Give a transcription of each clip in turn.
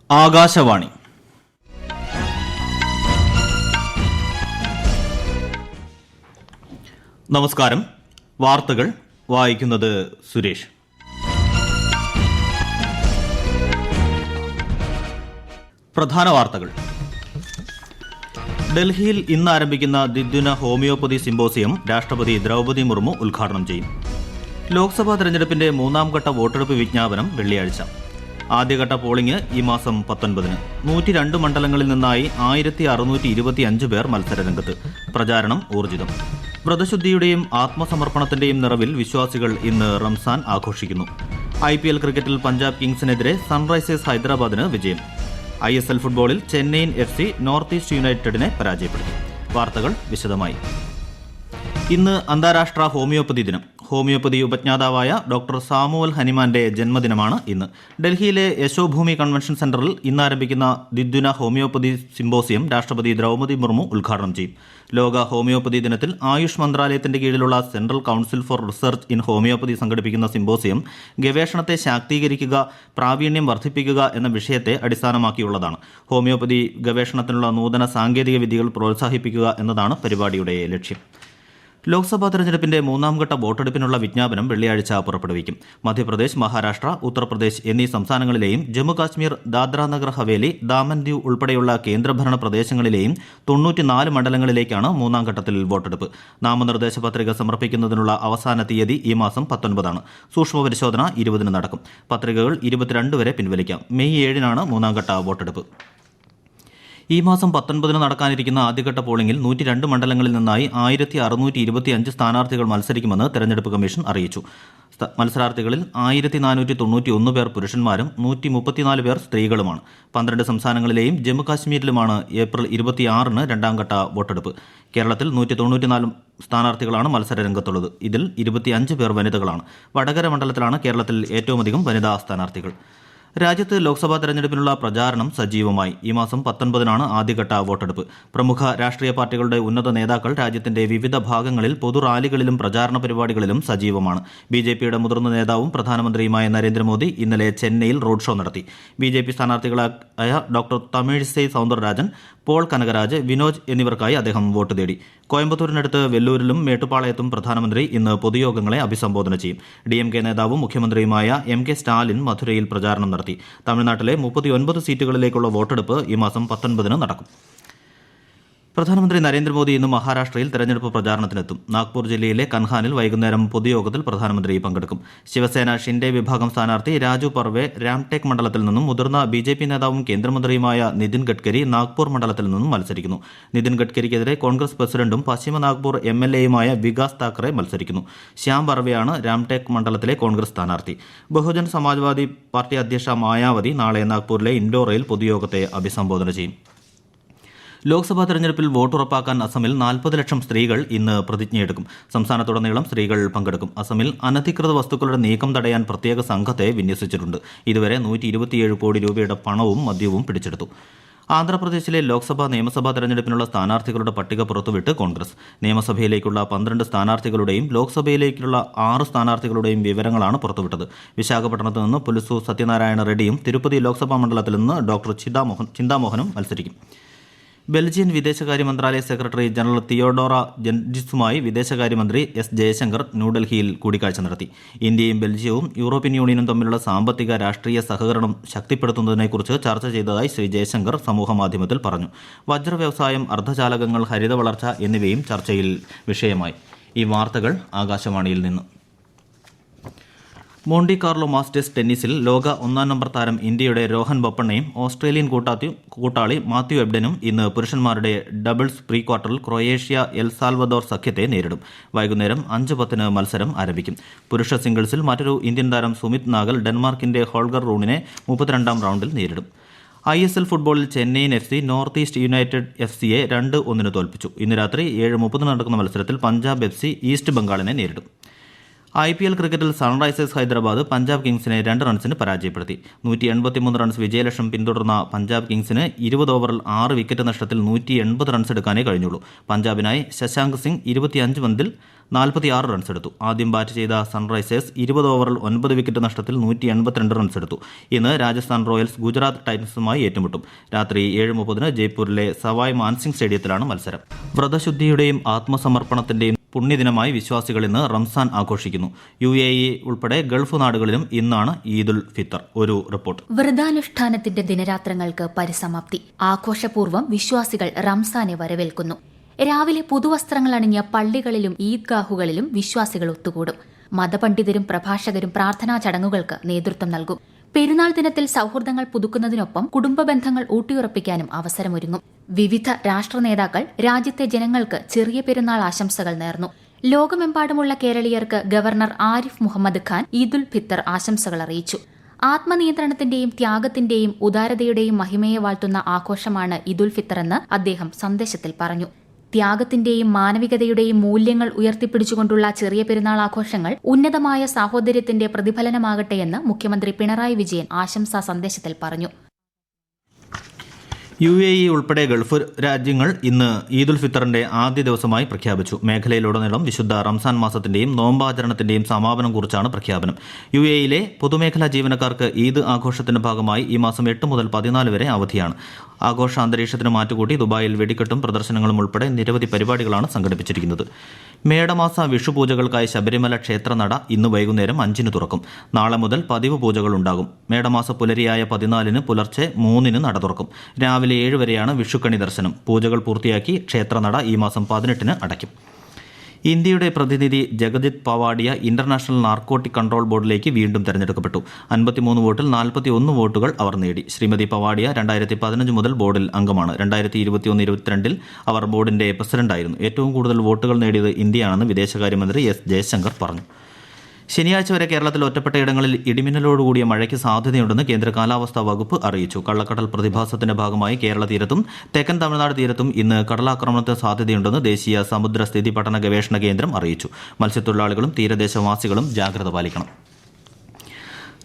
ആകാശവാണി. നമസ്കാരം. വാർത്തകൾ വായിക്കുന്നത് സുരേഷ്. പ്രധാന വാർത്തകൾ. ഡൽഹിയിൽ ഇന്ന് ആരംഭിക്കുന്ന ദ്വിദിന ഹോമിയോപ്പതി സിമ്പോസിയം രാഷ്ട്രപതി ദ്രൗപദി മുർമു ഉദ്ഘാടനം ചെയ്യും. ലോക്സഭാ തെരഞ്ഞെടുപ്പിന്റെ മൂന്നാം ഘട്ട വോട്ടെടുപ്പ് വിജ്ഞാപനം വെള്ളിയാഴ്ച. ആദ്യഘട്ട പോളിംഗ് ഈ മാസം 19-ന്. 102 മണ്ഡലങ്ങളിൽ നിന്നായി 1625 പേർ മത്സരരംഗത്ത്. പ്രചാരണം ഊർജിതം. വ്രതശുദ്ധിയുടെയും ആത്മസമർപ്പണത്തിന്റെയും നിറവിൽ വിശ്വാസികൾ ഇന്ന് റംസാൻ ആഘോഷിക്കുന്നു. IPL ക്രിക്കറ്റിൽ പഞ്ചാബ് കിങ്സിനെതിരെ സൺറൈസേഴ്സ് ഹൈദരാബാദിന് വിജയം. ISL ഫുട്ബോളിൽ ചെന്നൈയിൻ FC നോർത്ത് ഈസ്റ്റ് യുണൈറ്റഡിനെ പരാജയപ്പെടുത്തി. വാർത്തകൾ വിശദമായി. ഇന്ന് അന്താരാഷ്ട്ര ഹോമിയോപ്പതി ദിനം. ഹോമിയോപ്പതി ഉപജ്ഞാതാവായ ഡോക്ടർ സാമുവൽ ഹനിമാന്റെ ജന്മദിനമാണ് ഇന്ന്. ഡൽഹിയിലെ യശോഭൂമി കൺവെൻഷൻ സെന്ററിൽ ഇന്ന് ആരംഭിക്കുന്ന ദ്വിദിന ഹോമിയോപ്പതി സിമ്പോസിയം രാഷ്ട്രപതി ദ്രൗപദി മുർമു ഉദ്ഘാടനം ചെയ്യും. ലോക ഹോമിയോപ്പതി ദിനത്തിൽ ആയുഷ് മന്ത്രാലയത്തിന്റെ കീഴിലുള്ള central council for research in homoeopathy സംഘടിപ്പിക്കുന്ന സിമ്പോസിയം ഗവേഷണത്തെ ശാക്തീകരിക്കുക, പ്രാവീണ്യം വർദ്ധിപ്പിക്കുക എന്ന വിഷയത്തെ അടിസ്ഥാനമാക്കിയുള്ളതാണ്. ഹോമിയോപ്പതി ഗവേഷണത്തിനുള്ള നൂതന സാങ്കേതിക വിദ്യകൾ പ്രോത്സാഹിപ്പിക്കുക എന്നതാണ് പരിപാടിയുടെ ലക്ഷ്യം. ലോക്സഭാ തെരഞ്ഞെടുപ്പിന്റെ മൂന്നാം ഘട്ട വോട്ടെടുപ്പിനുള്ള വിജ്ഞാപനം വെള്ളിയാഴ്ച പുറപ്പെടുവിക്കും. മധ്യപ്രദേശ്, മഹാരാഷ്ട്ര, ഉത്തർപ്രദേശ് എന്നീ സംസ്ഥാനങ്ങളിലെയും ജമ്മുകാശ്മീർ, ദാദ്ര നഗർ ഹവേലി, ദാമൻ ദിയു ഉൾപ്പെടെയുള്ള കേന്ദ്രഭരണ പ്രദേശങ്ങളിലെയും 94 മണ്ഡലങ്ങളിലേക്കാണ് മൂന്നാം ഘട്ടത്തിൽ വോട്ടെടുപ്പ്. നാമനിർദ്ദേശ പത്രിക സമർപ്പിക്കുന്നതിനുള്ള അവസാന തീയതി ഈ മാസം 19-ആണ്. സൂക്ഷ്മ പരിശോധന 20-ന് നടക്കും. പത്രികകൾ 22 വരെ പിൻവലിക്കാം. മെയ് 7-നാണ് മൂന്നാം ഘട്ട വോട്ടെടുപ്പ്. ഈ മാസം 19-ന് നടക്കാനിരിക്കുന്ന ആദ്യഘട്ട പോളിംഗിൽ 102 മണ്ഡലങ്ങളിൽ നിന്നായി 1625 സ്ഥാനാർത്ഥികൾ മത്സരിക്കുമെന്ന് തെരഞ്ഞെടുപ്പ് കമ്മീഷൻ അറിയിച്ചു. മത്സരാർത്ഥികളിൽ 1491 പേർ പുരുഷന്മാരും 134 പേർ സ്ത്രീകളുമാണ്. 12 സംസ്ഥാനങ്ങളിലെയും ജമ്മുകാശ്മീരിലുമാണ് ഏപ്രിൽ 26-ന് രണ്ടാംഘട്ട വോട്ടെടുപ്പ്. കേരളത്തിൽ 194 സ്ഥാനാർത്ഥികളാണ് മത്സരരംഗത്തുള്ളത്. ഇതിൽ 25 പേർ വനിതകളാണ്. വടകര മണ്ഡലത്തിലാണ് കേരളത്തിൽ ഏറ്റവുമധികം വനിതാ സ്ഥാനാർത്ഥികൾ. രാജ്യത്ത് ലോക്സഭാ തെരഞ്ഞെടുപ്പിനുള്ള പ്രചാരണം സജീവമായി. ഈ മാസം 19-നാണ് ആദ്യഘട്ട വോട്ടെടുപ്പ്. പ്രമുഖ രാഷ്ട്രീയ പാർട്ടികളുടെ ഉന്നത നേതാക്കൾ രാജ്യത്തിന്റെ വിവിധ ഭാഗങ്ങളിൽ പൊതുറാലികളിലും പ്രചാരണ പരിപാടികളിലും സജീവമാണ്. BJPയുടെ മുതിർന്ന നേതാവും പ്രധാനമന്ത്രിയുമായ നരേന്ദ്രമോദി ഇന്നലെ ചെന്നൈയിൽ റോഡ് ഷോ നടത്തി. BJP സ്ഥാനാർത്ഥികളായ doctor Tamilisai Soundararajan, Paul Kanakaraj, Vinoj എന്നിവർക്കായി അദ്ദേഹം വോട്ട് തേടി. കോയമ്പത്തൂരിനടുത്ത് വെല്ലൂരിലും മേട്ടുപ്പാളയത്തും പ്രധാനമന്ത്രി ഇന്ന് പൊതുയോഗങ്ങളെ അഭിസംബോധന ചെയ്യും. DMK നേതാവും മുഖ്യമന്ത്രിയുമായ MK സ്റ്റാലിൻ മധുരയിൽ പ്രചാരണം നടത്തി. തമിഴ്നാട്ടിലെ 39 സീറ്റുകളിലേക്കുള്ള വോട്ടെടുപ്പ് ഈ മാസം 19-ന് നടക്കും. പ്രധാനമന്ത്രി നരേന്ദ്രമോദി ഇന്ന് മഹാരാഷ്ട്രയിൽ തെരഞ്ഞെടുപ്പ് പ്രചാരണത്തിനെത്തും. നാഗ്പൂർ ജില്ലയിലെ കൻഹാനിൽ വൈകുന്നേരം പൊതുയോഗത്തിൽ പ്രധാനമന്ത്രി പങ്കെടുക്കും. ശിവസേന ഷിൻഡെ വിഭാഗം സ്ഥാനാർത്ഥി രാജു പർവെ രാംടേക്ക് മണ്ഡലത്തിൽ നിന്നും മുതിർന്ന BJP നേതാവും കേന്ദ്രമന്ത്രിയുമായ നിതിൻ ഗഡ്കരി നാഗ്പൂർ മണ്ഡലത്തിൽ നിന്നും മത്സരിക്കുന്നു. നിതിൻ ഗഡ്കരിക്കെതിരെ കോൺഗ്രസ് പ്രസിഡന്റും പശ്ചിമ നാഗ്പൂർ MLAയുമായ വികാസ് താക്കറെ മത്സരിക്കുന്നു. ശ്യാം പർവെയാണ് രാംടേക്ക് മണ്ഡലത്തിലെ കോൺഗ്രസ് സ്ഥാനാർത്ഥി. ബഹുജൻ സമാജ്വാദി പാർട്ടി അധ്യക്ഷ മായാവതി നാളെ നാഗ്പൂരിലെ ഇൻഡോറയിൽ പൊതുയോഗത്തെ അഭിസംബോധന ചെയ്യും. ലോക്സഭാ തെരഞ്ഞെടുപ്പിൽ വോട്ടുറപ്പാക്കാൻ അസമിൽ 40 ലക്ഷം സ്ത്രീകൾ ഇന്ന് പ്രതിജ്ഞയെടുക്കും. സംസ്ഥാനത്തുടനീളം സ്ത്രീകൾ പങ്കെടുക്കും. അസമിൽ അനധികൃത വസ്തുക്കളുടെ നീക്കം തടയാൻ പ്രത്യേക സംഘത്തെ വിന്യസിച്ചിട്ടുണ്ട്. ഇതുവരെ 127 കോടി രൂപയുടെ പണവും മദ്യവും പിടിച്ചെടുത്തു. ആന്ധ്രാപ്രദേശിലെ ലോക്സഭാ, നിയമസഭാ തെരഞ്ഞെടുപ്പിനുള്ള സ്ഥാനാർത്ഥികളുടെ പട്ടിക പുറത്തുവിട്ട് കോൺഗ്രസ്. നിയമസഭയിലേക്കുള്ള 12 സ്ഥാനാർത്ഥികളുടെയും ലോക്സഭയിലേക്കുള്ള 6 സ്ഥാനാർത്ഥികളുടെയും വിവരങ്ങളാണ് പുറത്തുവിട്ടത്. വിശാഖപട്ടണത്ത് നിന്ന് പുലുസു സത്യനാരായണ റെഡ്ഡിയും തിരുപ്പതി ലോക്സഭാ മണ്ഡലത്തിൽ നിന്ന് ഡോക്ടർ ചിന്താമോഹനും മത്സരിക്കും. ബെൽജിയൻ വിദേശകാര്യ മന്ത്രാലയ സെക്രട്ടറി ജനറൽ തിയോഡോറ ജെൻജിസുമായി വിദേശകാര്യമന്ത്രി S. ജയശങ്കർ ന്യൂഡൽഹിയിൽ കൂടിക്കാഴ്ച നടത്തി. ഇന്ത്യയും ബെൽജിയവും യൂറോപ്യൻ യൂണിയനും തമ്മിലുള്ള സാമ്പത്തിക, രാഷ്ട്രീയ സഹകരണം ശക്തിപ്പെടുത്തുന്നതിനെക്കുറിച്ച് ചർച്ച ചെയ്തതായി ശ്രീ ജയശങ്കർ സമൂഹമാധ്യമത്തിൽ പറഞ്ഞു. വജ്ര വ്യവസായം, അർദ്ധചാലകങ്ങൾ, ഹരിത വളർച്ച എന്നിവയും ചർച്ചയിൽ വിഷയമായി. ഈ വാർത്തകൾ ആകാശവാണിയിൽ നിന്ന്. മോണ്ടി കാർലോ മാസ്റ്റേഴ്സ് ടെന്നീസിൽ ലോക 1-ാം നമ്പർ താരം ഇന്ത്യയുടെ രോഹൻ ബൊപ്പണ്ണയും ഓസ്ട്രേലിയൻ കൂട്ടാളി മാത്യു എബ്ഡനും ഇന്ന് പുരുഷന്മാരുടെ ഡബിൾസ് പ്രീ ക്വാർട്ടറിൽ ക്രൊയേഷ്യ, എൽ സാൽവദോർ സഖ്യത്തെ നേരിടും. വൈകുന്നേരം 5:10-ന് മത്സരം ആരംഭിക്കും. പുരുഷ സിംഗിൾസിൽ മറ്റൊരു ഇന്ത്യൻ താരം സുമിത് നാഗൽ ഡെൻമാർക്കിന്റെ ഹോൾഗർ റൂണിനെ 32-ാം റൗണ്ടിൽ നേരിടും. ISL ഫുട്ബോളിൽ Chennaiyin FC north east united FCയെ 2-1-ന് തോൽപ്പിച്ചു. ഇന്ന് രാത്രി 7:30 നടക്കുന്ന മത്സരത്തിൽ പഞ്ചാബ് FC ഈസ്റ്റ് ബംഗാളിനെ നേരിടും. IPL ക്രിക്കറ്റിൽ സൺറൈസേഴ്സ് ഹൈദരാബാദ് പഞ്ചാബ് കിങ്സിനെ 2 റൺസിന് പരാജയപ്പെടുത്തി. 183 റൺസ് വിജയലക്ഷ്യം പിന്തുടർന്ന പഞ്ചാബ് കിങ്സിന് 20 ഓവറിൽ 6 വിക്കറ്റ് നഷ്ടത്തിൽ 180 റൺസ് എടുക്കാനേ കഴിഞ്ഞുള്ളൂ. പഞ്ചാബിനായി ശശാങ്ക് സിംഗ് 25 പന്തിൽ 46 റൺസ് എടുത്തു. ആദ്യം ബാറ്റ് ചെയ്ത സൺറൈസേഴ്സ് 20 ഓവറിൽ 9 വിക്കറ്റ് നഷ്ടത്തിൽ 182 റൺസ് എടുത്തു. ഇന്ന് രാജസ്ഥാൻ റോയൽസ് ഗുജറാത്ത് ടൈറ്റൻസുമായി ഏറ്റുമുട്ടും. രാത്രി 7:30 ജയ്പൂരിലെ സവായ് മാൻസിംഗ് സ്റ്റേഡിയത്തിലാണ് മത്സരം. വ്രതശുദ്ധിയുടെയും ആത്മസമർപ്പണത്തിന്റെയും പുണ്യദിനമായി വിശ്വാസികൾ ഇന്ന് റംസാൻ ആഘോഷിക്കുന്നു. UAE ഉൾപ്പെടെ ഗൾഫ് നാടുകളിലും ഇന്നാണ് ഈദുൽ ഫിത്തർ. ഒരു റിപ്പോർട്ട്. വ്രതാനുഷ്ഠാനത്തിന്റെ ദിനരാത്രങ്ങൾക്ക് പരിസമാപ്തി. ആഘോഷപൂർവ്വം വിശ്വാസികൾ റംസാനെ വരവേൽക്കുന്നു. രാവിലെ പുതുവസ്ത്രങ്ങൾ അണിഞ്ഞ പള്ളികളിലും ഈദ്ഗാഹുകളിലും വിശ്വാസികൾ ഒത്തുകൂടും. മതപണ്ഡിതരും പ്രഭാഷകരും പ്രാർത്ഥനാ ചടങ്ങുകൾക്ക് നേതൃത്വം നൽകും. പെരുന്നാൾ ദിനത്തിൽ സൌഹൃദങ്ങൾ പുതുക്കുന്നതിനൊപ്പം കുടുംബ ബന്ധങ്ങൾ ഊട്ടിയുറപ്പിക്കാനും അവസരമൊരുങ്ങും. വിവിധ രാഷ്ട്ര നേതാക്കൾ രാജ്യത്തെ ജനങ്ങൾക്ക് ചെറിയ പെരുന്നാൾ ആശംസകൾ നേർന്നു. ലോകമെമ്പാടുമുള്ള കേരളീയർക്ക് ഗവർണർ ആരിഫ് മുഹമ്മദ് ഖാൻ ഈദുൽ ഫിത്തർ ആശംസകൾ അറിയിച്ചു. ആത്മനിയന്ത്രണത്തിന്റെയും ത്യാഗത്തിന്റെയും ഉദാരതയുടെയും മഹിമയെ വാഴ്ത്തുന്ന ആഘോഷമാണ് ഈദുൽ ഫിത്തർ എന്ന് അദ്ദേഹം സന്ദേശത്തിൽ പറഞ്ഞു. ത്യാഗത്തിന്റെയും മാനവികതയുടെയും മൂല്യങ്ങൾ ഉയർത്തിപ്പിടിച്ചുകൊണ്ടുള്ള ചെറിയ പെരുന്നാൾ ആഘോഷങ്ങൾ ഉന്നതമായ സാഹോദര്യത്തിന്റെ പ്രതിഫലനമാകട്ടെയെന്ന് മുഖ്യമന്ത്രി പിണറായി വിജയൻ ആശംസാ സന്ദേശത്തിൽ പറഞ്ഞു. UAE ഉൾപ്പെടെ ഗൾഫ് രാജ്യങ്ങൾ ഇന്ന് ഈദുൽ ഫിത്തറിന്റെ ആദ്യ ദിവസമായി പ്രഖ്യാപിച്ചു. മേഖലയിലുടനീളം വിശുദ്ധ റംസാൻ മാസത്തിന്റെയും നോമ്പാചരണത്തിന്റെയും സമാപനം കുറിച്ചാണ് പ്രഖ്യാപനം. UAEയിലെ പൊതുമേഖലാ ജീവനക്കാർക്ക് ഈദ് ആഘോഷത്തിന്റെ ഭാഗമായി ഈ മാസം 8 മുതൽ 14 വരെ അവധിയാണ്. ആഘോഷ അന്തരീക്ഷത്തിന് മാറ്റുകൂട്ടി ദുബായിൽ വെടിക്കെട്ടും പ്രദർശനങ്ങളും ഉൾപ്പെടെ നിരവധി പരിപാടികളാണ് സംഘടിപ്പിച്ചിരിക്കുന്നത്. മേടമാസ വിഷുപൂജകൾക്കായി ശബരിമല ക്ഷേത്രനട ഇന്ന് വൈകുന്നേരം 5-ന് തുറക്കും. നാളെ മുതൽ പതിവ് പൂജകൾ ഉണ്ടാകും. മേടമാസ പുലരിയായ 14-ന് പുലർച്ചെ 3-ന് നട തുറക്കും. രാവിലെ 7 വരെയാണ് വിഷുക്കണി ദർശനം. പൂജകൾ പൂർത്തിയാക്കി ക്ഷേത്രനട ഈ മാസം 18-ന് അടയ്ക്കും. ഇന്ത്യയുടെ പ്രതിനിധി ജഗജിത് പവാഡിയ ഇന്റർനാഷണൽ നാർക്കോട്ടിക് കൺട്രോൾ ബോർഡിലേക്ക് വീണ്ടും തെരഞ്ഞെടുക്കപ്പെട്ടു. 53 വോട്ടിൽ 41 വോട്ടുകൾ അവർ നേടി. ശ്രീമതി പവാഡിയ 2015 മുതൽ ബോർഡിൽ അംഗമാണ്. 2021-22 അവർ ബോർഡിന്റെ പ്രസിഡന്റായിരുന്നു. ഏറ്റവും കൂടുതൽ വോട്ടുകൾ നേടിയത് ഇന്ത്യയാണെന്ന് വിദേശകാര്യമന്ത്രി S. ജയശങ്കർ പറഞ്ഞു. ശനിയാഴ്ച വരെ കേരളത്തിൽ ഒറ്റപ്പെട്ടയിടങ്ങളിൽ ഇടിമിന്നലോടുകൂടിയ മഴയ്ക്ക് സാധ്യതയുണ്ടെന്ന് കേന്ദ്ര കാലാവസ്ഥാ വകുപ്പ് അറിയിച്ചു. കള്ളക്കടൽ പ്രതിഭാസത്തിന്റെ ഭാഗമായി കേരള തീരത്തും തെക്കൻ തമിഴ്നാട് തീരത്തും ഇന്ന് കടലാക്രമണത്തിന് സാധ്യതയുണ്ടെന്ന് ദേശീയ സമുദ്ര സ്ഥിതി പഠന ഗവേഷണ കേന്ദ്രം അറിയിച്ചു. മത്സ്യത്തൊഴിലാളികളും തീരദേശവാസികളും ജാഗ്രത പാലിക്കണം.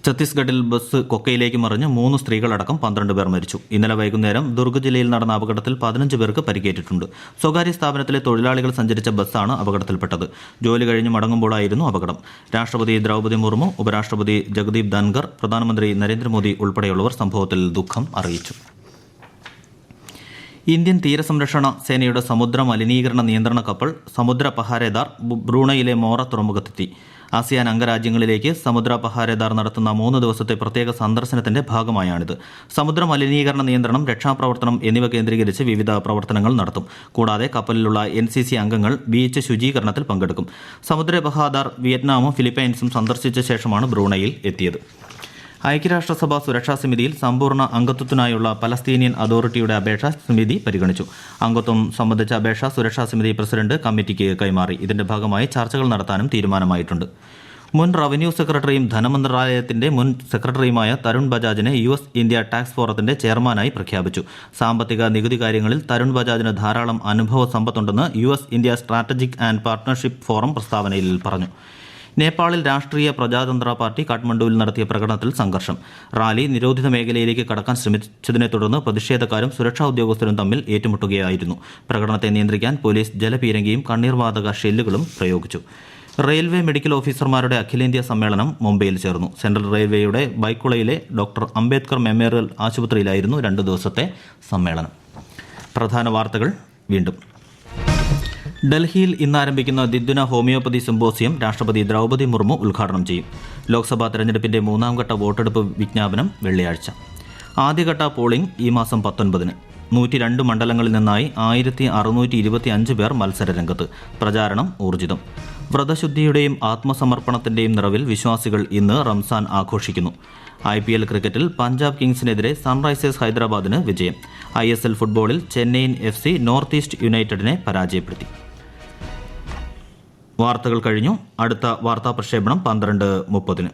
ഛത്തീസ്ഗഡിൽ ബസ് കൊക്കയിലേക്ക് മറിഞ്ഞ് 3 സ്ത്രീകളടക്കം 12 പേർ മരിച്ചു. ഇന്നലെ വൈകുന്നേരം ദുർഗ് ജില്ലയിൽ നടന്ന അപകടത്തിൽ 15 പേർക്ക് പരിക്കേറ്റിട്ടുണ്ട്. സ്വകാര്യ സ്ഥാപനത്തിലെ തൊഴിലാളികൾ സഞ്ചരിച്ച ബസ്സാണ് അപകടത്തിൽപ്പെട്ടത്. ജോലി കഴിഞ്ഞ് മടങ്ങുമ്പോഴായിരുന്നു അപകടം. രാഷ്ട്രപതി ദ്രൗപദി മുർമു, ഉപരാഷ്ട്രപതി ജഗദീപ് ധൻഖർ, പ്രധാനമന്ത്രി നരേന്ദ്രമോദി ഉൾപ്പെടെയുള്ളവർ സംഭവത്തിൽ ദുഃഖം അറിയിച്ചു. ഇന്ത്യൻ തീരസംരക്ഷണ സേനയുടെ സമുദ്ര മലിനീകരണ നിയന്ത്രണ കപ്പൽ സമുദ്ര പഹാരേദാർ ബ്രൂണയിലെ മോറ തുറമുഖത്തെത്തി. ആസിയാൻ അംഗരാജ്യങ്ങളിലേക്ക് സമുദ്ര പഹാരേദാർ നടത്തുന്ന 3 ദിവസത്തെ പ്രത്യേക സന്ദർശനത്തിന്റെ ഭാഗമായാണിത്. സമുദ്ര മലിനീകരണ നിയന്ത്രണം, രക്ഷാപ്രവർത്തനം എന്നിവ കേന്ദ്രീകരിച്ച് വിവിധ പ്രവർത്തനങ്ങൾ നടത്തും. കൂടാതെ കപ്പലിലുള്ള NCC അംഗങ്ങൾ ബീച്ച് ശുചീകരണത്തിൽ പങ്കെടുക്കും. സമുദ്ര പഹാരേദാർ വിയറ്റ്നാമും ഫിലിപ്പൈൻസും സന്ദർശിച്ച ശേഷമാണ് ബ്രൂണയിൽ എത്തിയത്. ഐക്യരാഷ്ട്രസഭ സുരക്ഷാ സമിതിയിൽ സമ്പൂർണ്ണ അംഗത്വത്തിനായുള്ള പലസ്തീനിയൻ അതോറിറ്റിയുടെ അപേക്ഷ സമിതി പരിഗണിച്ചു. അംഗത്വം സംബന്ധിച്ച അപേക്ഷ സുരക്ഷാ സമിതി പ്രസിഡന്റ് കമ്മിറ്റിക്ക് കൈമാറി. ഇതിന്റെ ഭാഗമായി ചർച്ചകൾ നടത്താനും തീരുമാനമായിട്ടുണ്ട്. മുൻ റവന്യൂ സെക്രട്ടറിയും ധനമന്ത്രാലയത്തിന്റെ മുൻ സെക്രട്ടറിയുമായ തരുൺ ബജാജിനെ US ഇന്ത്യ ടാക്സ് ഫോറത്തിന്റെ ചെയർമാനായി പ്രഖ്യാപിച്ചു. സാമ്പത്തിക നികുതി കാര്യങ്ങളിൽ തരുൺ ബജാജിന് ധാരാളം അനുഭവ സമ്പത്തുണ്ടെന്ന് US India strategic and partnership forum പ്രസ്താവനയിൽ പറഞ്ഞു. നേപ്പാളിൽ രാഷ്ട്രീയ പ്രജാതന്ത്ര പാർട്ടി കാഠ്മണ്ഡുവിൽ നടത്തിയ പ്രകടനത്തിൽ സംഘർഷം. റാലി നിരോധിത മേഖലയിലേക്ക് കടക്കാൻ ശ്രമിച്ചതിനെ തുടർന്ന് പ്രതിഷേധക്കാരും സുരക്ഷാ ഉദ്യോഗസ്ഥരും തമ്മിൽ ഏറ്റുമുട്ടുകയായിരുന്നു. പ്രകടനത്തെ നിയന്ത്രിക്കാൻ പോലീസ് ജലപീരങ്കിയും കണ്ണീർവാതക ഷെല്ലുകളും പ്രയോഗിച്ചു. റെയിൽവേ മെഡിക്കൽ ഓഫീസർമാരുടെ അഖിലേന്ത്യാ സമ്മേളനം മുംബൈയിൽ ചേർന്നു. സെൻട്രൽ റെയിൽവേയുടെ ബൈക്കുളയിലെ ഡോക്ടർ അംബേദ്കർ മെമ്മോറിയൽ ആശുപത്രിയിലായിരുന്നു 2 ദിവസത്തെ സമ്മേളനം. പ്രധാന വാർത്തകൾ വീണ്ടും. ഡൽഹിയിൽ ഇന്ന് ആരംഭിക്കുന്ന ദ്വിദിന ഹോമിയോപ്പതി സിമ്പോസിയം രാഷ്ട്രപതി ദ്രൗപദി മുർമു ഉദ്ഘാടനം ചെയ്യും. ലോക്സഭാ തെരഞ്ഞെടുപ്പിന്റെ 3ാം ഘട്ട വോട്ടെടുപ്പ് വിജ്ഞാപനം വെള്ളിയാഴ്ച. ആദ്യഘട്ട പോളിംഗ് ഈ മാസം 19-ന്. 102 മണ്ഡലങ്ങളിൽ നിന്നായി 1625 പേർ മത്സരരംഗത്ത്. പ്രചാരണം ഊർജിതം. വ്രതശുദ്ധിയുടെയും ആത്മസമർപ്പണത്തിന്റെയും നിറവിൽ വിശ്വാസികൾ ഇന്ന് റംസാൻ ആഘോഷിക്കുന്നു. IPL ക്രിക്കറ്റിൽ പഞ്ചാബ് കിങ്സിനെതിരെ സൺറൈസേഴ്സ് ഹൈദരാബാദിന് വിജയം. ISL ഫുട്ബോളിൽ ചെന്നൈയിൻ FC നോർത്ത് ഈസ്റ്റ് യുണൈറ്റഡിനെ പരാജയപ്പെടുത്തി. വാർത്തകൾ കഴിഞ്ഞു. അടുത്ത വാർത്താ പ്രക്ഷേപണം 12:30-ന്.